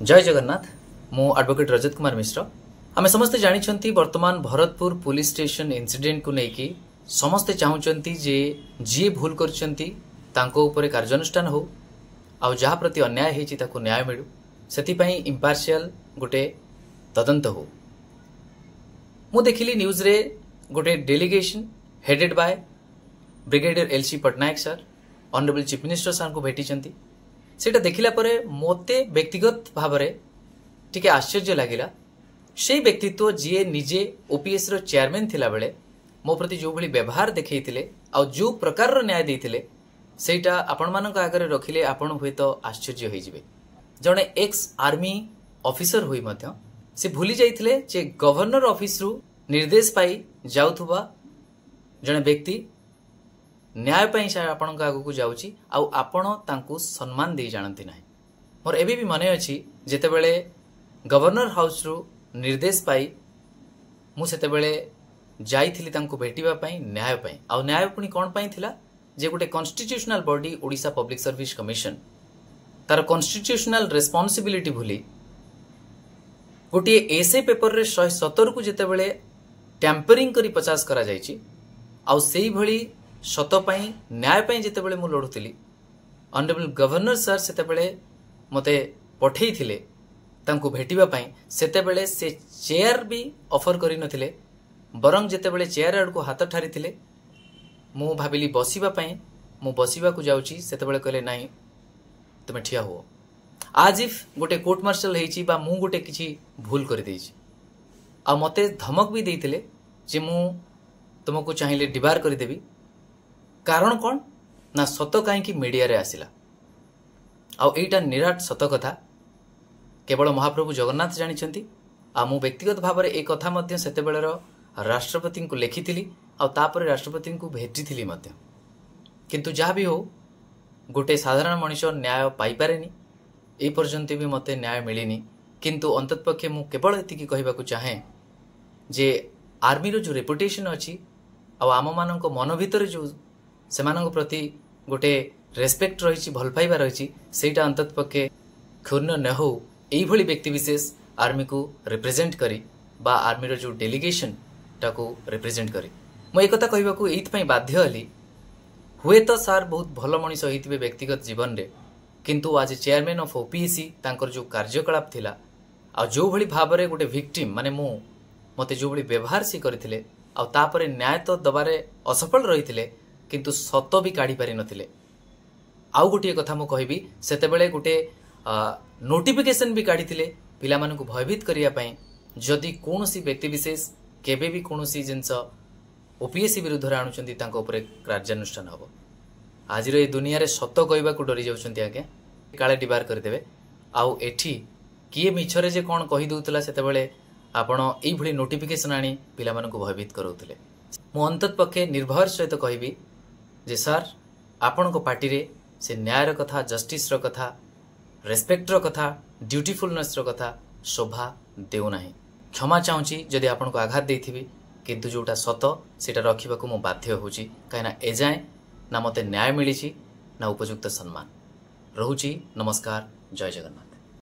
जय जगन्नाथ मु एडवोकेट रजत कुमार मिश्र आमे समस्ते जानी वर्तमान भरतपुर पुलिस स्टेशन इंसिडेंट को लेकिन समस्ते चाहूँगी जे जी भूल कर कार्यानुष्ठान हो आ जहा प्रति अन्याय होती न्याय मिलू से इम्पार्शियल गोटे तदंत हो। मु देखिली न्यूज रे गोटे delegation headed by brigadier L C Pattnaik sir honourable chief minister sir को भेटी सेटा देखिला परे मोते व्यक्तिगत भाव टिके आश्चर्य लगिला से व्यक्तित्व जी निजे ओपीएस रो चेयरमैन थिला बेले मो प्रति जो भली व्यवहार देखैतिले आ जो प्रकार रो न्याय देइतिले सेटा आपण मानक आगरे रखिले आपण हुए तो आश्चर्य होई जिवे। जणे एक्स आर्मी ऑफिसर होई मध्य से भूली जाइथिले जे गवर्नर ऑफिस रु निर्देश पाई जाउथुबा जणे व्यक्ति न्याय पाई आपण आगु जाउची आ आपण तांकु सम्मान दे जानती ना। मोर एबे भी मने अछि जेतेबेले गवर्नर हाउस रु निर्देश पाई मु सेतेबेले जाइथिली तांकु भेटिबा पाई न्याय पाई आ न्याय पुनी कोन पाई थिला जे गोटे constitutional body Odisha public service commission तार कॉन्स्टिट्यूशनल रेस्पोंसिबिलिटी भूली गोटे एसे पेपर रे 117 को जेतेबेले टैंपरिंग करी 50 करा जायछि आ सेही भली शत पाई न्याय पाई जेतेबेले मु लढुतिली ऑनरेबल गवर्नर सर सेतेबेले मते पठेई थिले तांको भेटिबा पाई सेतेबेले से चेयर भी ऑफर करि नथिले बरंग जेतेबेले चेयर आड़ को हाथ ठारी थिले मु भाबिली बसिबा पाई मु बसिबा को जाउची सेतेबेले कहले नाही तुमे ठिया हो आज इफ गोटे कोर्ट मार्शल हेची बा मु गोटे किछि भूल कर देइची आ मते धमक भी देइतिले जे मु तुमको चाहिले डिबार कर देबी कारण कौन ना सत कहीं मीडिया रे आसिला आ एटा निराट सत कथा केवल महाप्रभु जगन्नाथ जानी आ मु व्यक्तिगत भाव में एक कथा मध्य सेतेबेलर राष्ट्रपति को लिखिथिली आ तापर राष्ट्रपति को भेटिथिली मध्य किंतु जहाँ भी हो गोटे साधारण मनीष न्याय पाई पारेनी ए पर्यंत भी मते न्याय मिलिनी किंतु अंततपक्षे मु केवल एतिकी कहबाकू चाहे जे आर्मी रो जो रेपुटेशन अछि आ आम मानक मन भितर जो सेमानक प्रति गोटे रेस्पेक्ट रही भल पाइबा रही सेटा अंतत पक्षे क्षुण्ण न हो एभली व्यक्ति विशेष आर्मी को रिप्रेजेंट करी बा आर्मी रो जो डेलीगेशन टाको रिप्रेजेंट करी मु एक कथा कहबाकू एइथपई बाध्य हली हुए तो सार बहुत भल मनीष होइतिबे व्यक्तिगत जीवन रे किंतु आज चेयरमैन ऑफ ओपीएससी तांकर जो कार्यकलाप थिला आ जो भली भाव रे गोटे विक्टिम माने मु मते जो भली व्यवहार सी करथिले आ तापरे न्याय तो दबारे असफल रहिथिले किंतु सत भी काढ़ी पारि नथिले। आउ गोटे कथा मु कहबी सेतेबेले गोटे नोटिफिकेशन भी काढ़ीथिले पिला मानकु भयभीत करिया पई जदि कोनोसी व्यक्ति विशेष केबे भी कोनोसी जिंस ओपीएससी विरुद्ध रे आणुचंती तांको ऊपर कार्यानुष्ठान हबो। आज रे दुनिया रे सत कहबा को डरी जाउचंती आगे काळे डिबार कर देबे आउ एठी किए मिछरे जे कोन कहि दउतला सेतेबेले आपण एई भली नोटिफिकेशन आनी पिला मानकु भयभीत करउतले। मु अंतत पक्षे निर्भर सहित कहबी जे सर आपण को पार्टी रे से न्याय कथा जस्टिस कथा रेस्पेक्ट कथा ड्यूटीफुलनेस कथा शोभा देउ नाही। क्षमा चाहूँगी जदि आपण को आघात देथिबी किंतु जोटा सत सेटा रखिबाकू मु बाध्य होउची काहेना एजाए ना मते न्याय मिलिछि ना उपयुक्त सम्मान रहुची। नमस्कार, जय जगन्नाथ।